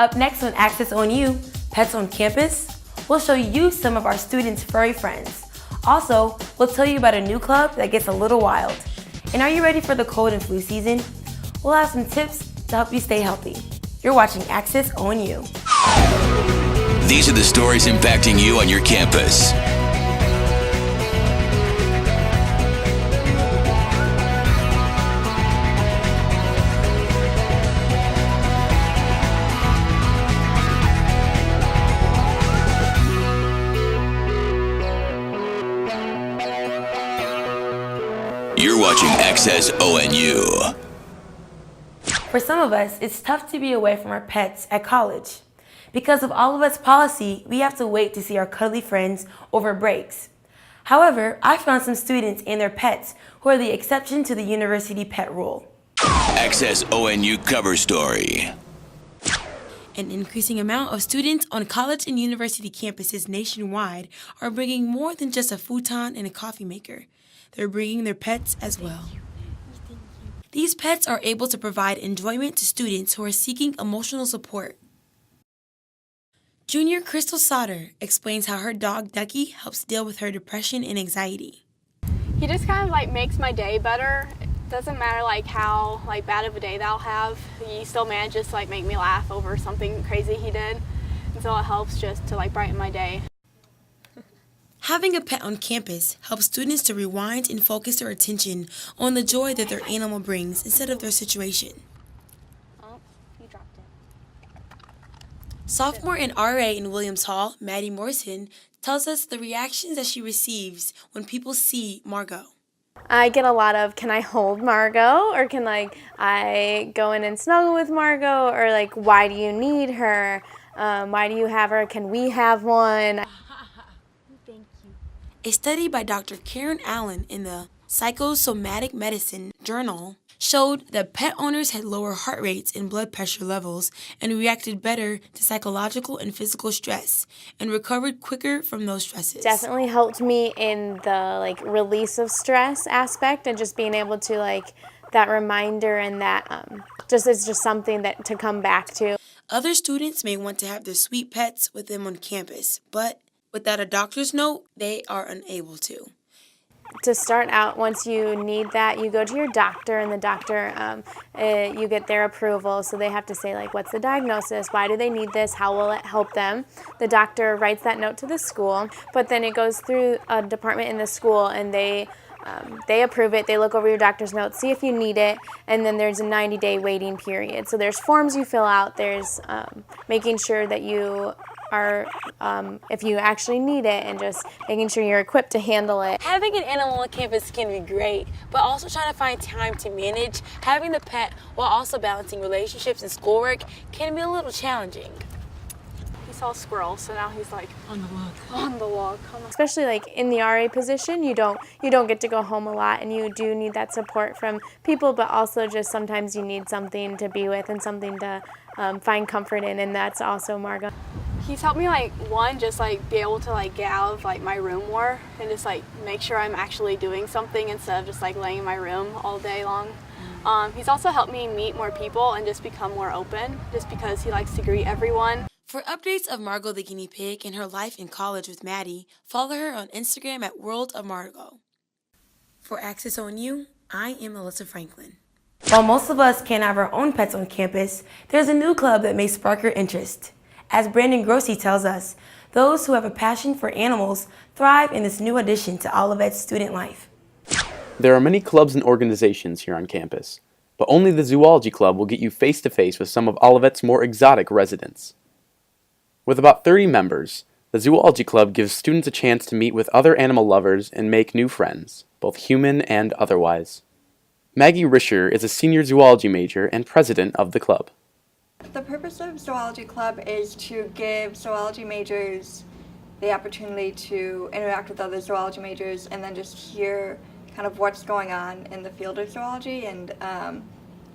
Up next on Access ONU, Pets on Campus, we'll show you some of our students' furry friends. Also, we'll tell you about a new club that gets a little wild. And are you ready for the cold and flu season? We'll have some tips to help you stay healthy. You're watching Access ONU. These are the stories impacting you on your campus. You're watching Access ONU. For some of us, it's tough to be away from our pets at college. Because of Olivet's policy, we have to wait to see our cuddly friends over breaks. However, I found some students and their pets who are the exception to the university pet rule. Access ONU cover story. An increasing amount of students on college and university campuses nationwide are bringing more than just a futon and a coffee maker. They're bringing their pets as well. These pets are able to provide enjoyment to students who are seeking emotional support. Junior Crystal Sauter explains how her dog Ducky helps deal with her depression and anxiety. He just kind of makes my day better. It doesn't matter how bad of a day that I'll have. He still manages to make me laugh over something crazy he did. And so it helps just to brighten my day. Having a pet on campus helps students to rewind and focus their attention on the joy that their animal brings instead of their situation. Oh, you dropped it. Sophomore in RA in Williams Hall, Maddie Morrison, tells us the reactions that she receives when people see Margot. I get a lot of, can I hold Margot? Or can I go in and snuggle with Margot? Or why do you need her? Why do you have her? Can we have one? A study by Dr. Karen Allen in the Psychosomatic Medicine Journal showed that pet owners had lower heart rates and blood pressure levels and reacted better to psychological and physical stress and recovered quicker from those stresses. Definitely helped me in the release of stress aspect and just being able to that reminder and that it's just something that to come back to. Other students may want to have their sweet pets with them on campus, but without a doctor's note, they are unable to. To start out, once you need that, you go to your doctor, and the doctor, you get their approval. So they have to say, what's the diagnosis? Why do they need this? How will it help them? The doctor writes that note to the school, but then it goes through a department in the school, and they approve it. They look over your doctor's notes, see if you need it, and then there's a 90-day waiting period. So there's forms you fill out. There's making sure that you are, if you actually need it, and just making sure you're equipped to handle it. Having an animal on campus can be great, but also trying to find time to manage having the pet while also balancing relationships and schoolwork can be a little challenging. He saw a squirrel, so now he's on the log. Especially in the RA position, you don't get to go home a lot, and you do need that support from people, but also just sometimes you need something to be with and something to find comfort in, and that's also Margot. He's helped me just be able to get out of my room more and just make sure I'm actually doing something instead of just laying in my room all day long. He's also helped me meet more people and just become more open just because he likes to greet everyone. For updates of Margot the guinea pig and her life in college with Maddie, follow her on Instagram at World of Margot. For Access ONU, I am Alyssa Franklin. While most of us can't have our own pets on campus, there's a new club that may spark your interest. As Brandon Grossi tells us, those who have a passion for animals thrive in this new addition to Olivet's student life. There are many clubs and organizations here on campus, but only the Zoology Club will get you face-to-face with some of Olivet's more exotic residents. With about 30 members, the Zoology Club gives students a chance to meet with other animal lovers and make new friends, both human and otherwise. Maggie Risher is a senior zoology major and president of the club. The purpose of Zoology Club is to give zoology majors the opportunity to interact with other zoology majors and then just hear kind of what's going on in the field of zoology and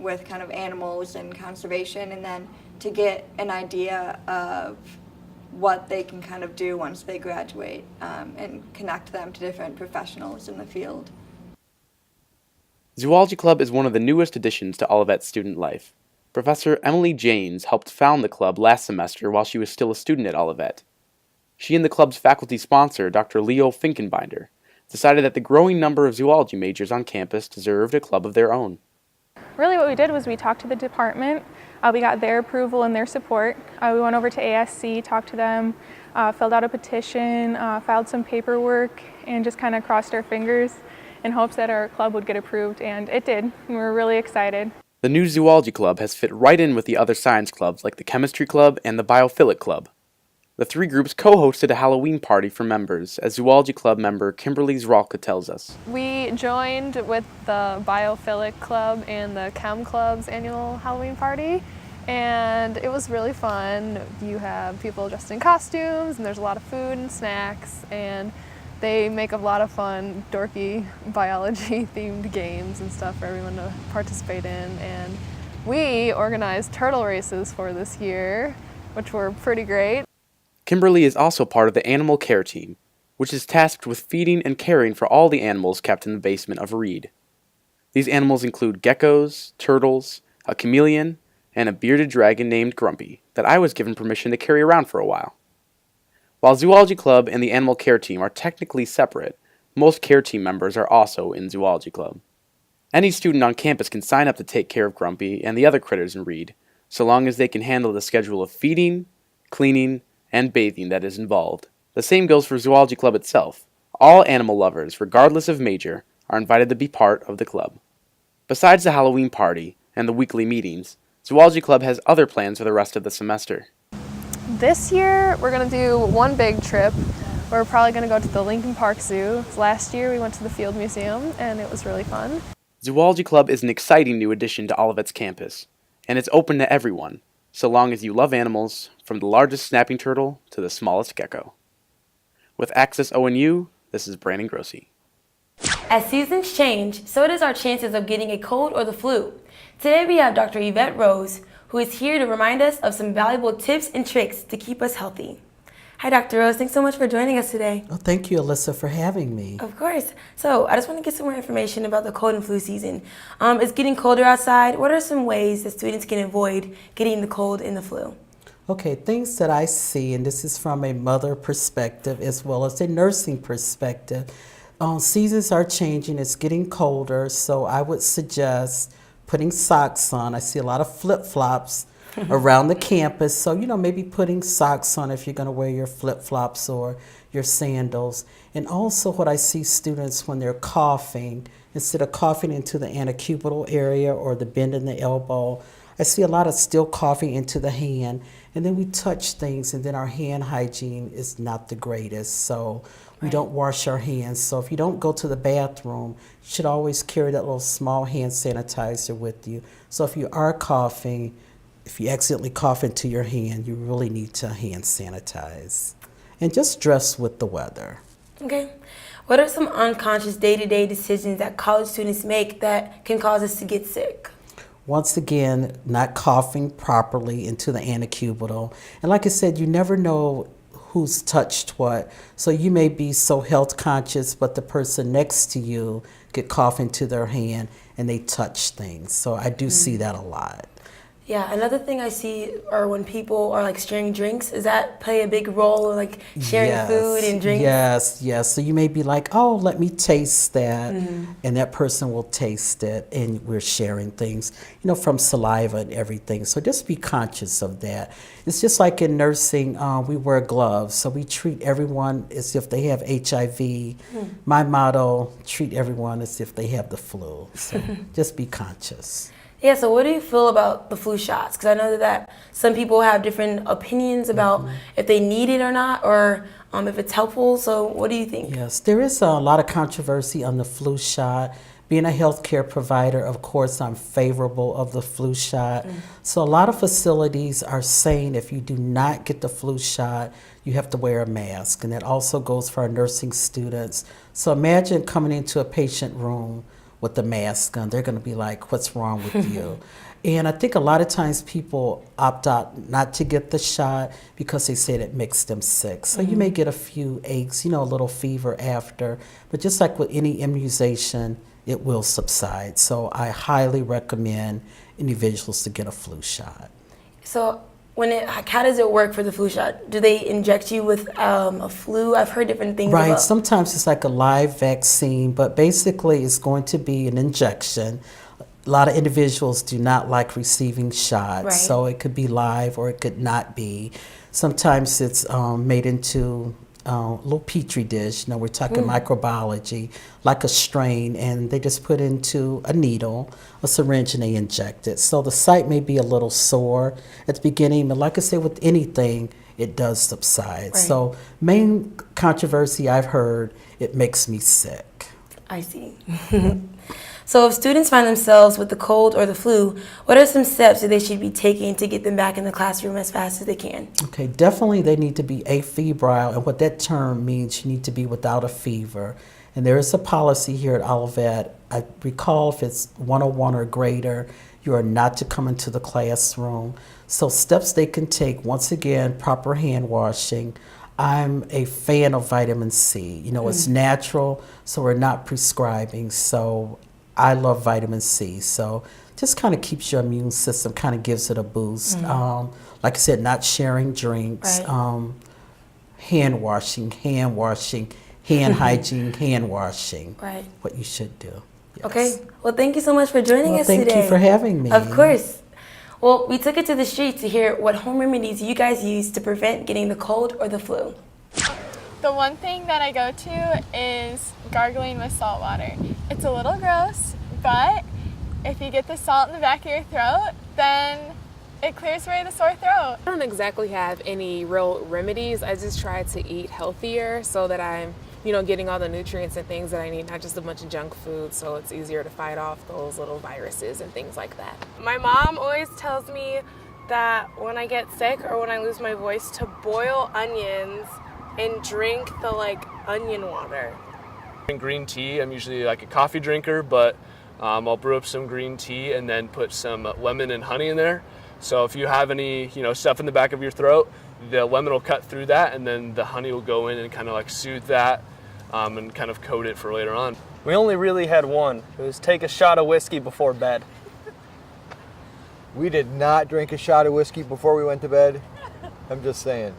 with kind of animals and conservation, and then to get an idea of what they can kind of do once they graduate and connect them to different professionals in the field. Zoology Club is one of the newest additions to Olivet's student life. Professor Emily Janes helped found the club last semester while she was still a student at Olivet. She and the club's faculty sponsor, Dr. Leo Finkenbinder, decided that the growing number of zoology majors on campus deserved a club of their own. Really what we did was we talked to the department, we got their approval and their support. We went over to ASC, talked to them, filled out a petition, filed some paperwork, and just kind of crossed our fingers in hopes that our club would get approved, and it did. We were really excited. The new zoology club has fit right in with the other science clubs like the chemistry club and the biophilic club. The three groups co-hosted a Halloween party for members, as zoology club member Kimberly Zralka tells us. We joined with the biophilic club and the chem club's annual Halloween party, and it was really fun. You have people dressed in costumes, and there's a lot of food and snacks, and they make a lot of fun, dorky biology-themed games and stuff for everyone to participate in. And we organized turtle races for this year, which were pretty great. Kimberly is also part of the animal care team, which is tasked with feeding and caring for all the animals kept in the basement of Reed. These animals include geckos, turtles, a chameleon, and a bearded dragon named Grumpy that I was given permission to carry around for a while. While Zoology Club and the Animal Care Team are technically separate, most care team members are also in Zoology Club. Any student on campus can sign up to take care of Grumpy and the other critters in Reed, so long as they can handle the schedule of feeding, cleaning, and bathing that is involved. The same goes for Zoology Club itself. All animal lovers, regardless of major, are invited to be part of the club. Besides the Halloween party and the weekly meetings, Zoology Club has other plans for the rest of the semester. This year, we're going to do one big trip. We're probably going to go to the Lincoln Park Zoo. Last year, we went to the Field Museum, and it was really fun. Zoology Club is an exciting new addition to Olivet's campus, and it's open to everyone, so long as you love animals, from the largest snapping turtle to the smallest gecko. With Access ONU, this is Brandon Grossi. As seasons change, so does our chances of getting a cold or the flu. Today we have Dr. Yvette Rose, who is here to remind us of some valuable tips and tricks to keep us healthy. Hi, Dr. Rose. Thanks so much for joining us today. Well, thank you, Alyssa, for having me. Of course. So I just want to get some more information about the cold and flu season. It's getting colder outside. What are some ways that students can avoid getting the cold and the flu? Okay, things that I see, and this is from a mother perspective as well as a nursing perspective. Seasons are changing. It's getting colder, so I would suggest putting socks on. I see a lot of flip-flops around the campus, so maybe putting socks on if you're going to wear your flip-flops or your sandals. And also what I see students when they're coughing, instead of coughing into the antecubital area or the bend in the elbow, I see a lot of still coughing into the hand, and then we touch things, and then our hand hygiene is not the greatest, so we don't wash our hands. So if you don't go to the bathroom, you should always carry that little small hand sanitizer with you. So if you are coughing, if you accidentally cough into your hand, you really need to hand sanitize. And just dress with the weather. Okay. What are some unconscious day-to-day decisions that college students make that can cause us to get sick? Once again, not coughing properly into the antecubital. And like I said, you never know who's touched what. So you may be so health conscious, but the person next to you could cough into their hand and they touch things. So I do see that a lot. Yeah, another thing I see are when people are like sharing drinks. Does that play a big role, or like sharing food and drinks? Yes. So you may be like, oh, let me taste that. And that person will taste it, and we're sharing things, from saliva and everything. So just be conscious of that. It's just like in nursing, we wear gloves. So we treat everyone as if they have HIV. My motto, treat everyone as if they have the flu. So just be conscious. Yeah, so what do you feel about the flu shots? Because I know that some people have different opinions about if they need it or not, or if it's helpful. So what do you think? Yes, there is a lot of controversy on the flu shot. Being a healthcare provider, of course, I'm favorable of the flu shot. So a lot of facilities are saying if you do not get the flu shot, you have to wear a mask. And that also goes for our nursing students. So imagine coming into a patient room with the mask on. They're going to be like, what's wrong with you? And I think a lot of times people opt out not to get the shot because they said it makes them sick. So you may get a few aches, a little fever after, but just like with any immunization, it will subside. So I highly recommend individuals to get a flu shot. So how does it work for the flu shot? Do they inject you with a flu? I've heard different things Right, about. sometimes it's like a live vaccine, but basically it's going to be an injection. A lot of individuals do not like receiving shots, Right. so it could be live or it could not be. Sometimes it's made into a little petri dish. We're talking microbiology, like a strain, and they just put into a needle, a syringe, and they inject it. So the site may be a little sore at the beginning, but like I said, with anything, it does subside. Right. So main controversy I've heard, it makes me sick. I see. So if students find themselves with the cold or the flu, what are some steps that they should be taking to get them back in the classroom as fast as they can? Okay, definitely they need to be afebrile, and what that term means, you need to be without a fever. And there is a policy here at Olivet, I recall if it's 101 or greater, you are not to come into the classroom. So steps they can take, once again, proper hand washing. I'm a fan of vitamin C. It's natural, so we're not prescribing. So I love vitamin C. So just kind of keeps your immune system, kind of gives it a boost. Like I said, not sharing drinks, Right. hand washing, hand hygiene, hand washing. Right. What you should do. Yes. Okay. Well, thank you so much for joining us Thank today. you for having me. Of course. Well, we took it to the streets to hear what home remedies you guys use to prevent getting the cold or the flu. The one thing that I go to is gargling with salt water. It's a little gross, but if you get the salt in the back of your throat, then it clears away the sore throat. I don't exactly have any real remedies. I just try to eat healthier so that I'm, getting all the nutrients and things that I need, not just a bunch of junk food, so it's easier to fight off those little viruses and things like that. My mom always tells me that when I get sick or when I lose my voice to boil onions and drink the onion water. Green tea, I'm usually like a coffee drinker, but I'll brew up some green tea and then put some lemon and honey in there. So if you have any, stuff in the back of your throat, the lemon will cut through that, and then the honey will go in and kind of soothe that and kind of coat it for later on. We only really had one. It was take a shot of whiskey before bed. We did not drink a shot of whiskey before we went to bed. I'm just saying.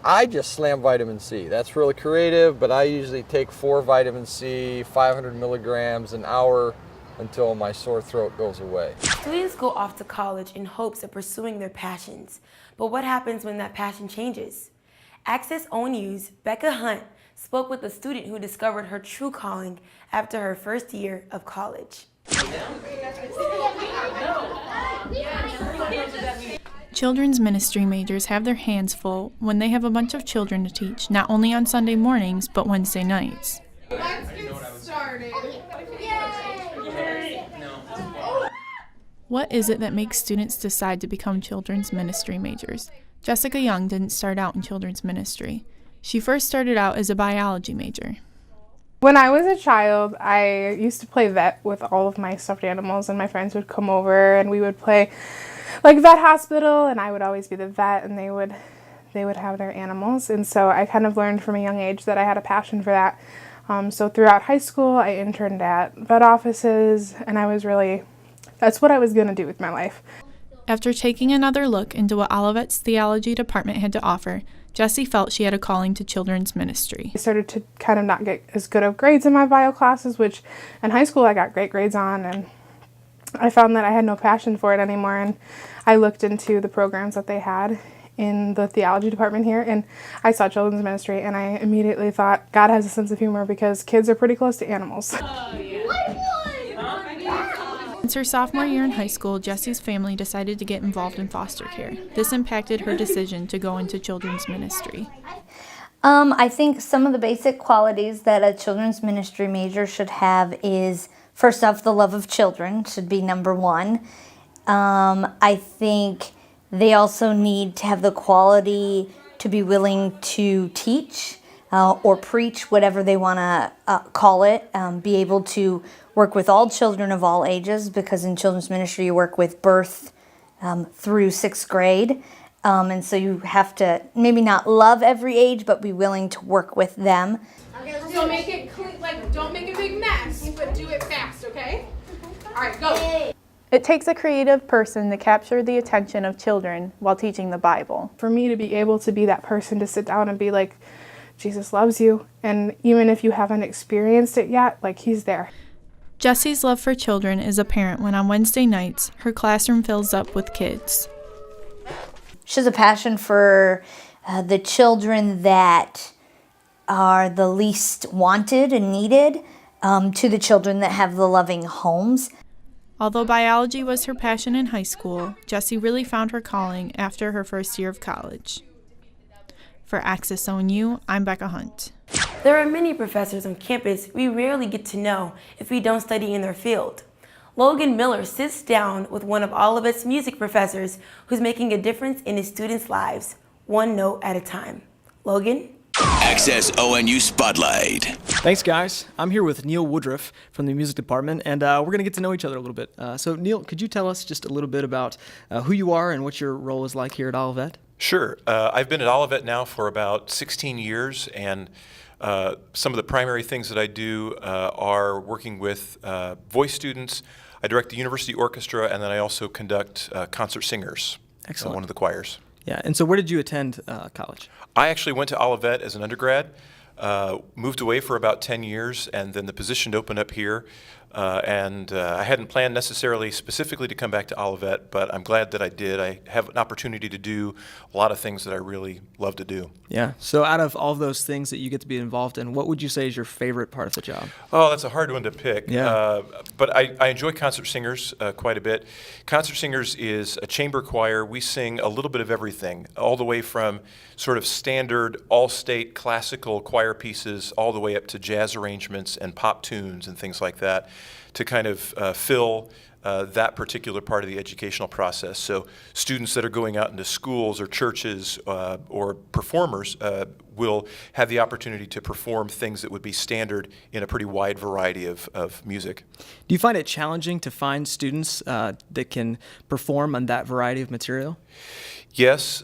I just slam vitamin C. That's really creative, but I usually take 4 vitamin C, 500 milligrams an hour until my sore throat goes away. Students go off to college in hopes of pursuing their passions. But what happens when that passion changes? Access ONU's Becca Hunt spoke with a student who discovered her true calling after her first year of college. Children's ministry majors have their hands full when they have a bunch of children to teach, not only on Sunday mornings, but Wednesday nights. Let's get started. What is it that makes students decide to become children's ministry majors? Jessica Young didn't start out in children's ministry. She first started out as a biology major. When I was a child, I used to play vet with all of my stuffed animals, and my friends would come over and we would play vet hospital, and I would always be the vet and they would have their animals. And so I kind of learned from a young age that I had a passion for that. So throughout high school, I interned at vet offices, and that's what I was going to do with my life. After taking another look into what Olivet's theology department had to offer, Jessie felt she had a calling to children's ministry. I started to kind of not get as good of grades in my bio classes, which in high school I got great grades on, and I found that I had no passion for it anymore, and I looked into the programs that they had in the theology department here, and I saw children's ministry, and I immediately thought, God has a sense of humor because kids are pretty close to animals. Since her sophomore year in high school, Jessie's family decided to get involved in foster care. This impacted her decision to go into children's ministry. I think some of the basic qualities that a children's ministry major should have is, first off, the love of children should be number one. I think they also need to have the quality to be willing to teach or preach, whatever they want to call it, be able to work with all children of all ages, because in children's ministry you work with birth through 6th grade. And so you have to maybe not love every age, but be willing to work with them. So make it clean, don't make a big mess, but do it fast, okay? All right, go. It takes a creative person to capture the attention of children while teaching the Bible. For me to be able to be that person to sit down and be like, Jesus loves you, and even if you haven't experienced it yet, like, he's there. Jessie's love for children is apparent when on Wednesday nights, her classroom fills up with kids. She has a passion for the children that are the least wanted and needed, to the children that have the loving homes. Although biology was her passion in high school, Jessie really found her calling after her first year of college. For Access ONU, I'm Becca Hunt. There are many professors on campus we rarely get to know if we don't study in their field. Logan Miller sits down with one of Olivet's music professors who's making a difference in his students' lives, one note at a time. Logan? Access ONU Spotlight. Thanks, guys. I'm here with Neil Woodruff from the music department, and we're going to get to know each other a little bit. So, Neil, could you tell us just a little bit about who you are and what your role is like here at Olivet? Sure. I've been at Olivet now for about 16 years, and some of the primary things that I do are working with voice students. I direct the university orchestra, and then I also conduct concert singers. Excellent. One of the choirs. Yeah, and so where did you attend college? I actually went to Olivet as an undergrad, moved away for about 10 years, and then the position opened up here. I hadn't planned necessarily specifically to come back to Olivet, but I'm glad that I did. I have an opportunity to do a lot of things that I really love to do. Yeah, so out of all of those things that you get to be involved in, what would you say is your favorite part of the job? Oh, that's a hard one to pick. Yeah. But I enjoy concert singers quite a bit. Concert singers is a chamber choir. We sing a little bit of everything, all the way from sort of standard all-state classical choir pieces all the way up to jazz arrangements and pop tunes and things like that, to kind of fill that particular part of the educational process. So students that are going out into schools or churches or performers will have the opportunity to perform things that would be standard in a pretty wide variety of music. Do you find it challenging to find students that can perform on that variety of material? Yes.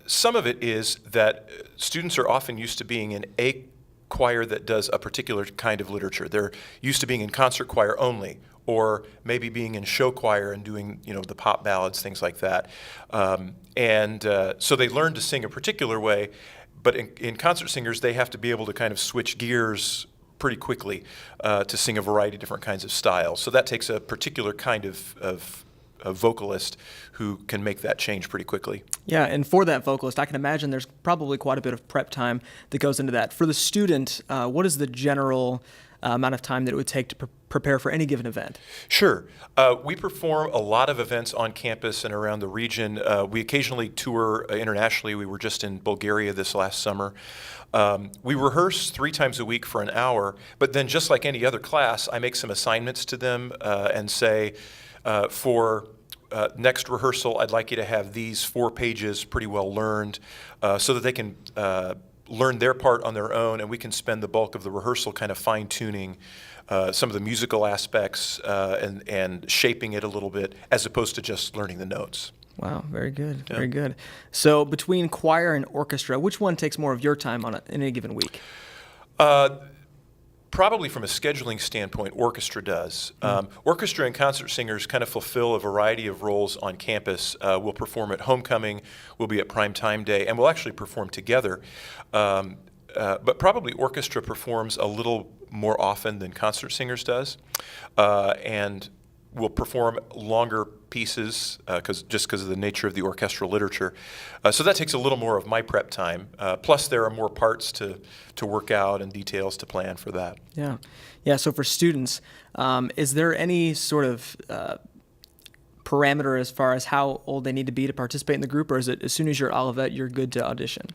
Some of it is that students are often used to being in a choir that does a particular kind of literature. They're used to being in concert choir only, or maybe being in show choir and doing, the pop ballads, things like that. So they learn to sing a particular way, but in concert singers, they have to be able to kind of switch gears pretty quickly to sing a variety of different kinds of styles. So that takes a particular kind of vocalist who can make that change pretty quickly. Yeah, and for that vocalist, I can imagine there's probably quite a bit of prep time that goes into that. For the student, what is the general amount of time that it would take to prepare for any given event? Sure. We perform a lot of events on campus and around the region. We occasionally tour internationally. We were just in Bulgaria this last summer. We rehearse 3 times a week for an hour, but then just like any other class, I make some assignments to them and say, for next rehearsal, I'd like you to have these 4 pages pretty well learned so that they can learn their part on their own, and we can spend the bulk of the rehearsal kind of fine-tuning some of the musical aspects and shaping it a little bit, as opposed to just learning the notes. Wow, very good, Yeah. very good. So between choir and orchestra, which one takes more of your time in any given week? Probably from a scheduling standpoint, orchestra does. Orchestra and concert singers kind of fulfill a variety of roles on campus. We'll perform at homecoming, we'll be at prime time day, and we'll actually perform together. But probably orchestra performs a little more often than concert singers does. And we'll perform longer pieces just because of the nature of the orchestral literature. So that takes a little more of my prep time. Plus, there are more parts to work out and details to plan for that. Yeah. Yeah, so for students, is there any sort of parameter as far as how old they need to be to participate in the group, or is it as soon as you're Olivet, you're good to audition?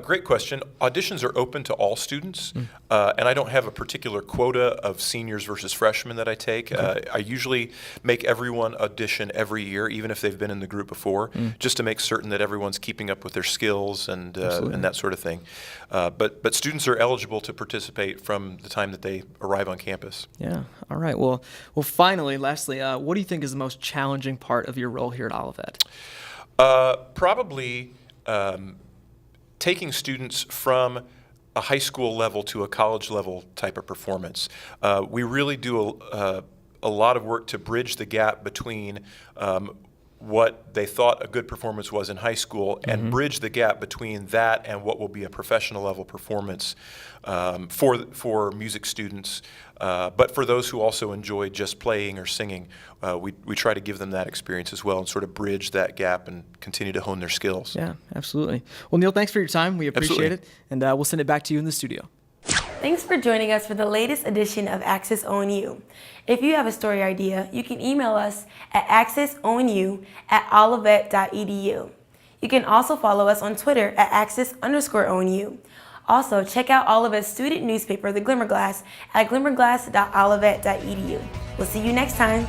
Great question. Auditions are open to all students, and I don't have a particular quota of seniors versus freshmen that I take. I usually make everyone audition every year, even if they've been in the group before, just to make certain that everyone's keeping up with their skills and that sort of thing. But students are eligible to participate from the time that they arrive on campus. Yeah. All right. Well, finally, lastly, what do you think is the most challenging part of your role here at Olivet? Probably taking students from a high school level to a college level type of performance. We really do a a lot of work to bridge the gap between what they thought a good performance was in high school and bridge the gap between that and what will be a professional level performance for music students. But for those who also enjoy just playing or singing, we try to give them that experience as well and sort of bridge that gap and continue to hone their skills. Yeah, absolutely. Well, Neil, thanks for your time. We appreciate it. And we'll send it back to you in the studio. Thanks for joining us for the latest edition of Access ONU. If you have a story idea, you can email us at accessonu@olivet.edu. You can also follow us on Twitter at access_ONU. Also, check out Olivet's student newspaper, The Glimmerglass, at glimmerglass.olivet.edu. We'll see you next time.